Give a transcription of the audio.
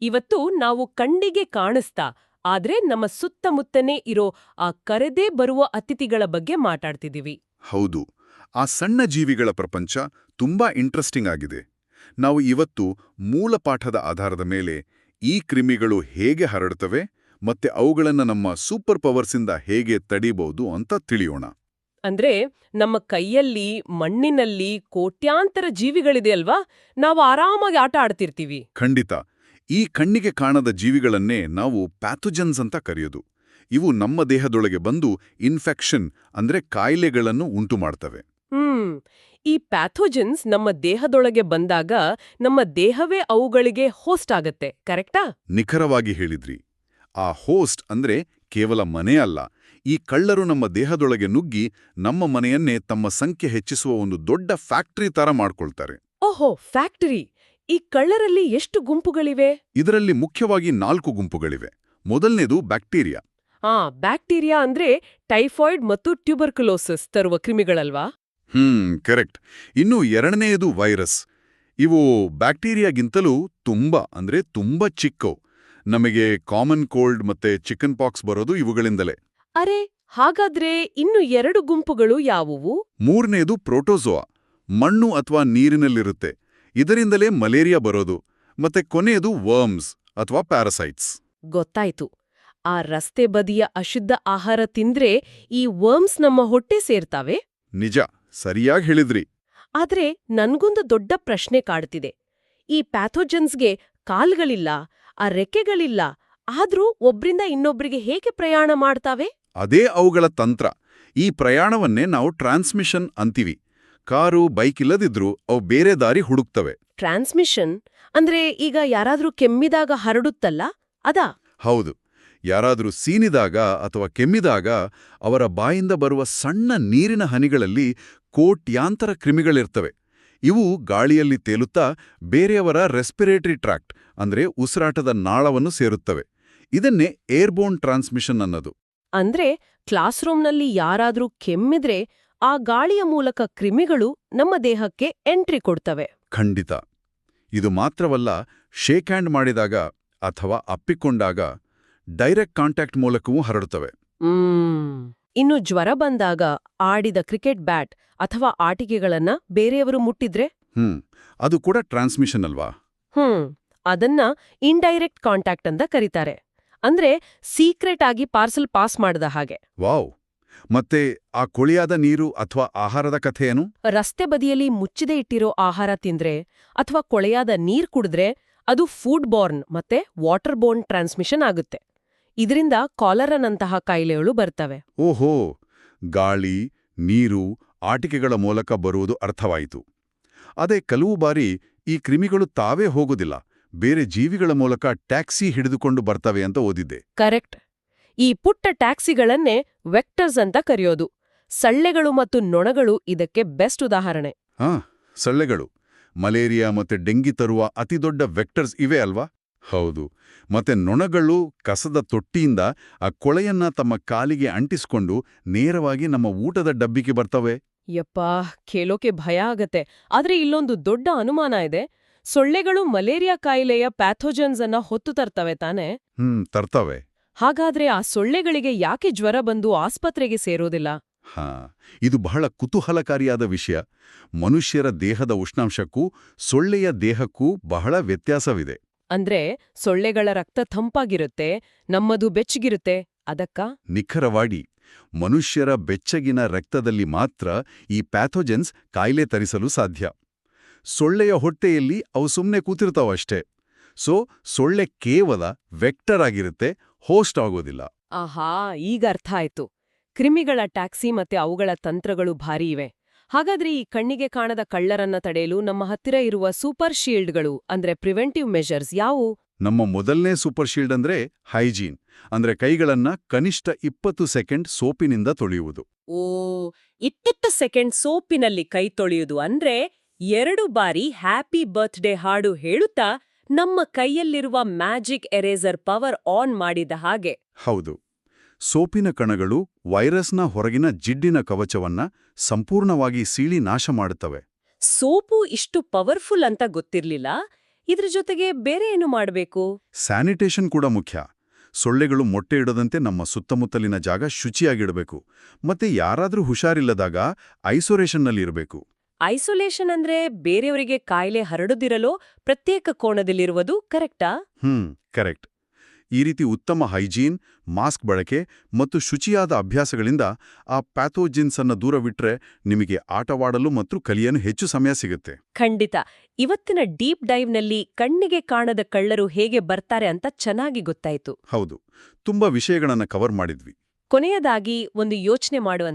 ಇವತ್ತು ನಾವು ಕಣ್ಣಿಗೆ ಕಾಣಿಸ್ತಾ ಆದ್ರೆ ನಮ್ಮ ಸುತ್ತಮುತ್ತನೇ ಇರೋ ಆ ಕರೆದೇ ಬರುವ ಅತಿಥಿಗಳ ಬಗ್ಗೆ ಮಾತಾಡ್ತಿದೀವಿ. ಹೌದು, ಆ ಸಣ್ಣ ಜೀವಿಗಳ ಪ್ರಪಂಚ ತುಂಬಾ ಇಂಟ್ರೆಸ್ಟಿಂಗ್ ಆಗಿದೆ. ನಾವು ಇವತ್ತು ಮೂಲ ಪಾಠದ ಆಧಾರದ ಮೇಲೆ ಈ ಕ್ರಿಮಿಗಳು ಹೇಗೆ ಹರಡುತ್ತವೆ ಮತ್ತೆ ಅವುಗಳನ್ನು ನಮ್ಮ ಸೂಪರ್ ಪವರ್ಸಿಂದ ಹೇಗೆ ತಡೀಬಹುದು ಅಂತ ತಿಳಿಯೋಣ. ಅಂದ್ರೆ ನಮ್ಮ ಕೈಯಲ್ಲಿ ಮಣ್ಣಿನಲ್ಲಿ ಕೋಟ್ಯಾಂತರ ಜೀವಿಗಳಿದೆಯಲ್ವಾ, ನಾವು ಆರಾಮಾಗಿ ಆಟ ಆಡ್ತಿರ್ತೀವಿ. ಖಂಡಿತ. ಈ ಕಣ್ಣಿಗೆ ಕಾಣದ ಜೀವಿಗಳನ್ನೇ ನಾವು ಪ್ಯಾಥೋಜನ್ಸ್ ಅಂತ ಕರೆಯೋದು. ಇವು ನಮ್ಮ ದೇಹದೊಳಗೆ ಬಂದು ಇನ್ಫೆಕ್ಷನ್ ಅಂದ್ರೆ ಕಾಯಿಲೆಗಳನ್ನು ಉಂಟು ಮಾಡ್ತವೆ. ಈ ಪ್ಯಾಥೋಜನ್ಸ್ ನಮ್ಮ ದೇಹದೊಳಗೆ ಬಂದಾಗ ನಮ್ಮ ದೇಹವೇ ಅವುಗಳಿಗೆ ಹೋಸ್ಟ್ ಆಗತ್ತೆ, ಕರೆಕ್ಟಾ? ನಿಖರವಾಗಿ ಹೇಳಿದ್ರಿ. ಆ ಹೋಸ್ಟ್ ಅಂದ್ರೆ ಕೇವಲ ಮನೆ ಅಲ್ಲ. ಈ ಕಳ್ಳರು ನಮ್ಮ ದೇಹದೊಳಗೆ ನುಗ್ಗಿ ನಮ್ಮ ಮನೆಯನ್ನೇ ತಮ್ಮ ಸಂಖ್ಯೆ ಹೆಚ್ಚಿಸುವ ಒಂದು ದೊಡ್ಡ ಫ್ಯಾಕ್ಟರಿ ತರ ಮಾಡ್ಕೊಳ್ತಾರೆ. ಓಹೋ, ಫ್ಯಾಕ್ಟರಿ! ಈ ಕಳ್ಳರಲ್ಲಿ ಎಷ್ಟು ಗುಂಪುಗಳಿವೆ? ಇದರಲ್ಲಿ ಮುಖ್ಯವಾಗಿ 4 ಗುಂಪುಗಳಿವೆ. ಮೊದಲನೇದು ಬ್ಯಾಕ್ಟೀರಿಯಾ. ಬ್ಯಾಕ್ಟೀರಿಯಾ ಅಂದ್ರೆ ಟೈಫಾಯ್ಡ್ ಮತ್ತು ಟ್ಯೂಬರ್ಕುಲೋಸಿಸ್ ತರುವ ಕ್ರಿಮಿಗಳಲ್ವಾ? ಕರೆಕ್ಟ್. ಇನ್ನು ಎರಡನೆಯದು ವೈರಸ್. ಇವು ಬ್ಯಾಕ್ಟೀರಿಯಾಗಿಂತಲೂ ತುಂಬಾ ಚಿಕ್ಕವು. ನಮಗೆ ಕಾಮನ್ ಕೋಲ್ಡ್ ಮತ್ತೆ ಚಿಕನ್ ಪಾಕ್ಸ್ ಬರೋದು ಇವುಗಳಿಂದಲೇ. ಅರೆ, ಹಾಗಾದ್ರೆ ಇನ್ನು 2 ಗುಂಪುಗಳು ಯಾವುವು? ಮೂರನೇದು ಪ್ರೋಟೋಜೋआ. ಮಣ್ಣು ಅಥವಾ ನೀರಿನಲ್ಲಿರುತ್ತೆ. ಇದರಿಂದಲೇ ಮಲೇರಿಯಾ ಬರೋದು. ಮತ್ತೆ ಕೊನೆಯದು ವರ್ಮ್ಸ್ ಅಥವಾ ಪ್ಯಾರಸೈಟ್ಸ್. ಗೊತ್ತಾಯ್ತು. ಆ ರಸ್ತೆ ಬದಿಯ ಅಶುದ್ಧ ಆಹಾರ ತಿಂದ್ರೆ ಈ ವರ್ಮ್ಸ್ ನಮ್ಮ ಹೊಟ್ಟೆ ಸೇರ್ತಾವೆ? ನಿಜ, ಸರಿಯಾಗಿ ಹೇಳಿದ್ರಿ. ಆದ್ರೆ ನನ್ಗೊಂದು ದೊಡ್ಡ ಪ್ರಶ್ನೆ ಕಾಡ್ತಿದೆ. ಈ ಪ್ಯಾಥೋಜನ್ಸ್ಗೆ ಕಾಲ್ಗಳಿಲ್ಲ, ಆ ರೆಕ್ಕೆಗಳಿಲ್ಲ, ಆದ್ರೂ ಒಬ್ರಿಂದ ಇನ್ನೊಬ್ರಿಗೆ ಹೇಗೆ ಪ್ರಯಾಣ ಮಾಡ್ತಾವೆ? ಅದೇ ಅವುಗಳ ತಂತ್ರ. ಈ ಪ್ರಯಾಣವನ್ನೇ ನಾವು ಟ್ರಾನ್ಸ್ಮಿಷನ್ ಅಂತೀವಿ. ಕಾರು, ಬೈಕ್ ಇಲ್ಲದಿದ್ರೂ ಅವು ಬೇರೆ ದಾರಿ ಹುಡುಕ್ತವೆ. ಟ್ರಾನ್ಸ್ಮಿಷನ್ ಅಂದ್ರೆ ಈಗ ಯಾರಾದ್ರೂ ಕೆಮ್ಮಿದಾಗ ಹರಡುತ್ತಲ್ಲ, ಅದಾ? ಹೌದು. ಯಾರಾದ್ರೂ ಸೀನಿದಾಗ ಅಥವಾ ಕೆಮ್ಮಿದಾಗ ಅವರ ಬಾಯಿಂದ ಬರುವ ಸಣ್ಣ ನೀರಿನ ಹನಿಗಳಲ್ಲಿ ಕೋಟ್ಯಾಂತರ ಕ್ರಿಮಿಗಳಿರ್ತವೆ. ಇವು ಗಾಳಿಯಲ್ಲಿ ತೇಲುತ್ತಾ ಬೇರೆಯವರ ರೆಸ್ಪಿರೇಟರಿ ಟ್ರ್ಯಾಕ್ಟ್ ಅಂದ್ರೆ ಉಸಿರಾಟದ ನಾಳವನ್ನು ಸೇರುತ್ತವೆ. ಇದನ್ನೇ ಏರ್ಬೋರ್ನ್ ಟ್ರಾನ್ಸ್ಮಿಷನ್ ಅನ್ನೋದು. ಅಂದ್ರೆ ಕ್ಲಾಸ್ ರೂಮ್ನಲ್ಲಿ ಯಾರಾದ್ರೂ ಕೆಮ್ಮಿದ್ರೆ ಆ ಗಾಳಿಯ ಮೂಲಕ ಕ್ರಿಮಿಗಳು ನಮ್ಮ ದೇಹಕ್ಕೆ ಎಂಟ್ರಿ ಕೊಡ್ತವೆ. ಖಂಡಿತ. ಇದು ಮಾತ್ರವಲ್ಲ, ಶೇಕ್ ಹ್ಯಾಂಡ್ ಮಾಡಿದಾಗ ಅಥವಾ ಅಪ್ಪಿಕೊಂಡಾಗ ಡೈರೆಕ್ಟ್ ಕಾಂಟ್ಯಾಕ್ಟ್ ಮೂಲಕವೂ ಹರಡುತ್ತವೆ. ಇನ್ನು ಜ್ವರ ಬಂದಾಗ ಆಡಿದ ಕ್ರಿಕೆಟ್ ಬ್ಯಾಟ್ ಅಥವಾ ಆಟಿಕೆಗಳನ್ನ ಬೇರೆಯವರು ಮುಟ್ಟಿದ್ರೆ? ಅದು ಕೂಡ ಟ್ರಾನ್ಸ್ಮಿಷನ್ ಅಲ್ವಾ? ಅದನ್ನ ಇಂಡೈರೆಕ್ಟ್ ಕಾಂಟ್ಯಾಕ್ಟ್ ಅಂತ ಕರೀತಾರೆ. ಅಂದ್ರೆ ಸೀಕ್ರೆಟ್ ಆಗಿ ಪಾರ್ಸಲ್ ಪಾಸ್ ಮಾಡಿದ ಹಾಗೆ. ವಾವ್! ಮತ್ತೆ ಆ ಕೊಳಿಯಾದ ನೀರು ಅಥವಾ ಆಹಾರದ ಕಥೆಯೇನು? ರಸ್ತೆ ಬದಿಯಲ್ಲಿ ಮುಚ್ಚಿದೆ ಇಟ್ಟಿರೋ ಆಹಾರ ತಿಂದ್ರೆ ಅಥವಾ ಕೊಳೆಯಾದ ನೀರ್ ಕುಡಿದ್ರೆ ಅದು ಫುಡ್ ಬಾರ್ನ್ ಮತ್ತೆ ವಾಟರ್ ಬೋರ್ನ್ ಟ್ರಾನ್ಸ್ಮಿಷನ್ ಆಗುತ್ತೆ. ಇದರಿಂದ ಕಾಲರನಂತಹ ಕಾಯಿಲೆಗಳು ಬರ್ತವೆ. ಓಹೋ! ಗಾಳಿ, ನೀರು, ಆಟಿಕೆಗಳ ಮೂಲಕ ಬರುವುದು ಅರ್ಥವಾಯಿತು. ಅದೇ ಕೆಲವು ಬಾರಿ ಈ ಕ್ರಿಮಿಗಳು ತಾವೇ ಹೋಗೋದಿಲ್ಲ, ಬೇರೆ ಜೀವಿಗಳ ಮೂಲಕ ಟ್ಯಾಕ್ಸಿ ಹಿಡಿದುಕೊಂಡು ಬರ್ತವೆ ಅಂತ ಓದಿದ್ದೆ. ಕರೆಕ್ಟ್. ಈ ಪುಟ್ಟ ಟ್ಯಾಕ್ಸಿಗಳನ್ನೇ ವೆಕ್ಟರ್ಸ್ ಅಂತ ಕರೆಯೋದು. ಸಳ್ಳೆಗಳು ಮತ್ತು ನೊಣಗಳು ಇದಕ್ಕೆ ಬೆಸ್ಟ್ ಉದಾಹರಣೆ. ಸಳ್ಳೆಗಳು ಮಲೇರಿಯಾ ಮತ್ತೆ ಡೆಂಗಿ ತರುವ ಅತಿದೊಡ್ಡ ವೆಕ್ಟರ್ಸ್ ಇವೆ ಅಲ್ವಾ? ಹೌದು. ಮತ್ತೆ ನೊಣಗಳು ಕಸದ ತೊಟ್ಟಿಯಿಂದ ಆ ಕೊಳೆಯನ್ನ ತಮ್ಮ ಕಾಲಿಗೆ ಅಂಟಿಸ್ಕೊಂಡು ನೇರವಾಗಿ ನಮ್ಮ ಊಟದ ಡಬ್ಬಿಗೆ ಬರ್ತವೆ. ಯಪ್ಪಾ, ಕೇಳೋಕೆ ಭಯ ಆಗತ್ತೆ. ಆದ್ರೆ ಇಲ್ಲೊಂದು ದೊಡ್ಡ ಅನುಮಾನ ಇದೆ. ಸೊಳ್ಳೆಗಳು ಮಲೇರಿಯಾ ಕಾಯಿಲೆಯ ಪ್ಯಾಥೋಜನ್ಸ್ ಅನ್ನ ಹೊತ್ತು ತರ್ತವೆ ತಾನೆ? ತರ್ತವೆ. ಹಾಗಾದ್ರೆ ಆ ಸೊಳ್ಳೆಗಳಿಗೆ ಯಾಕೆ ಜ್ವರ ಬಂದು ಆಸ್ಪತ್ರೆಗೆ ಸೇರೋದಿಲ್ಲ? ಇದು ಬಹಳ ಕುತೂಹಲಕಾರಿಯಾದ ವಿಷಯ. ಮನುಷ್ಯರ ದೇಹದ ಉಷ್ಣಾಂಶಕ್ಕೂ ಸೊಳ್ಳೆಯ ದೇಹಕ್ಕೂ ಬಹಳ ವ್ಯತ್ಯಾಸವಿದೆ. ಅಂದ್ರೆ ಸೊಳ್ಳೆಗಳ ರಕ್ತ ತಂಪಾಗಿರುತ್ತೆ, ನಮ್ಮದು ಬೆಚ್ಚಗಿರುತ್ತೆ, ಅದಕ್ಕ? ನಿಖರವಾಗಿ. ಮನುಷ್ಯರ ಬೆಚ್ಚಗಿನ ರಕ್ತದಲ್ಲಿ ಮಾತ್ರ ಈ ಪ್ಯಾಥೋಜನ್ಸ್ ಕಾಯಿಲೆ ತರಿಸಲು ಸಾಧ್ಯ. ಸೊಳ್ಳೆಯ ಹೊಟ್ಟೆಯಲ್ಲಿ ಅವು ಸುಮ್ಮನೆ ಕೂತಿರ್ತಾವಷ್ಟೇ. ಸೊಳ್ಳೆ ಕೇವಲ ವೆಕ್ಟರ್ ಆಗಿರುತ್ತೆ, ಹೋಸ್ಟ್ ಆಗೋದಿಲ್ಲ. ಆಹಾ, ಈಗ ಅರ್ಥ ಆಯ್ತು. ಕ್ರಿಮಿಗಳ ಟ್ಯಾಕ್ಸಿ ಮತ್ತೆ ಅವುಗಳ ತಂತ್ರಗಳು ಭಾರಿ ಇವೆ. ಹಾಗಾದ್ರೆ ಈ ಕಣ್ಣಿಗೆ ಕಾಣದ ಕಳ್ಳರನ್ನ ತಡೆಯಲು ನಮ್ಮ ಹತ್ತಿರ ಇರುವ ಸೂಪರ್ ಶೀಲ್ಡ್ಗಳು ಅಂದ್ರೆ ಪ್ರಿವೆಂಟಿವ್ ಮೆಷರ್ಸ್ ಯಾವುವು? ನಮ್ಮ ಮೊದಲನೇ ಸೂಪರ್ ಶೀಲ್ಡ್ ಅಂದ್ರೆ ಹೈಜೀನ್. ಅಂದ್ರೆ ಕೈಗಳನ್ನ ಕನಿಷ್ಠ 20 ಸೆಕೆಂಡ್ ಸೋಪಿನಿಂದ ತೊಳೆಯುವುದು. 20 ಸೆಕೆಂಡ್ ಸೋಪಿನಲ್ಲಿ ಕೈ ತೊಳೆಯುವುದು ಅಂದ್ರೆ 2 ಬಾರಿ ಹ್ಯಾಪಿ ಬರ್ತ್ಡೇ ಹಾಡು ಹೇಳುತ್ತಾ ನಮ್ಮ ಕೈಯಲ್ಲಿರುವ ಮ್ಯಾಜಿಕ್ ಎರೇಸರ್ ಪವರ್ ಆನ್ ಮಾಡಿದ ಹಾಗೆ. ಹೌದು. ಸೋಪಿನ ಕಣಗಳು ವೈರಸ್ನ ಹೊರಗಿನ ಜಿಡ್ಡಿನ ಕವಚವನ್ನ ಸಂಪೂರ್ಣವಾಗಿ ಸೀಳಿ ನಾಶ ಮಾಡುತ್ತವೆ. ಸೋಪು ಇಷ್ಟು ಪವರ್ಫುಲ್ ಅಂತ ಗೊತ್ತಿರ್ಲಿಲ್ಲ. ಇದ್ರ ಜೊತೆಗೆ ಬೇರೆ ಏನು ಮಾಡಬೇಕು? ಸ್ಯಾನಿಟೇಷನ್ ಕೂಡ ಮುಖ್ಯ. ಸೊಳ್ಳೆಗಳು ಮೊಟ್ಟೆ ಇಡದಂತೆ ನಮ್ಮ ಸುತ್ತಮುತ್ತಲಿನ ಜಾಗ ಶುಚಿಯಾಗಿಡಬೇಕು. ಮತ್ತೆ ಯಾರಾದ್ರೂ ಹುಷಾರಿಲ್ಲದಾಗ ಐಸೋಲೇಷನ್ನಲ್ಲಿರಬೇಕು. ಐಸೋಲೇಷನ್ ಅಂದ್ರೆ ಬೇರೆಯವರಿಗೆ ಕಾಯಿಲೆ ಹರಡದಿರಲು ಪ್ರತ್ಯೇಕ ಕೋಣದಲ್ಲಿರುವುದು ಕರೆಕ್ಟಾ? ಕರೆಕ್ಟ್. ಈ ರೀತಿ ಉತ್ತಮ ಹೈಜೀನ್, ಮಾಸ್ಕ್ ಬಳಕೆ ಮತ್ತು ಶುಚಿಯಾದ ಅಭ್ಯಾಸಗಳಿಂದ ಆ ಪ್ಯಾಥೋಜಿನ್ಸ್ ಅನ್ನ ದೂರವಿಟ್ರೆ ನಿಮಗೆ ಆಟವಾಡಲು ಮತ್ತು ಕಲಿಯಲು ಹೆಚ್ಚು ಸಮಯ ಸಿಗುತ್ತೆ. ಖಂಡಿತ. ಇವತ್ತಿನ ಡೀಪ್ ಡೈವ್ನಲ್ಲಿ ಕಣ್ಣಿಗೆ ಕಾಣದ ಕಳ್ಳರು ಹೇಗೆ ಬರ್ತಾರೆ ಅಂತ ಚೆನ್ನಾಗಿ ಗೊತ್ತಾಯ್ತು. ಹೌದು, ತುಂಬಾ ವಿಷಯಗಳನ್ನ ಕವರ್ ಮಾಡಿದ್ವಿ. ಕೊನೆಯದಾಗಿ ಒಂದು ಯೋಚನೆ ಮಾಡುವ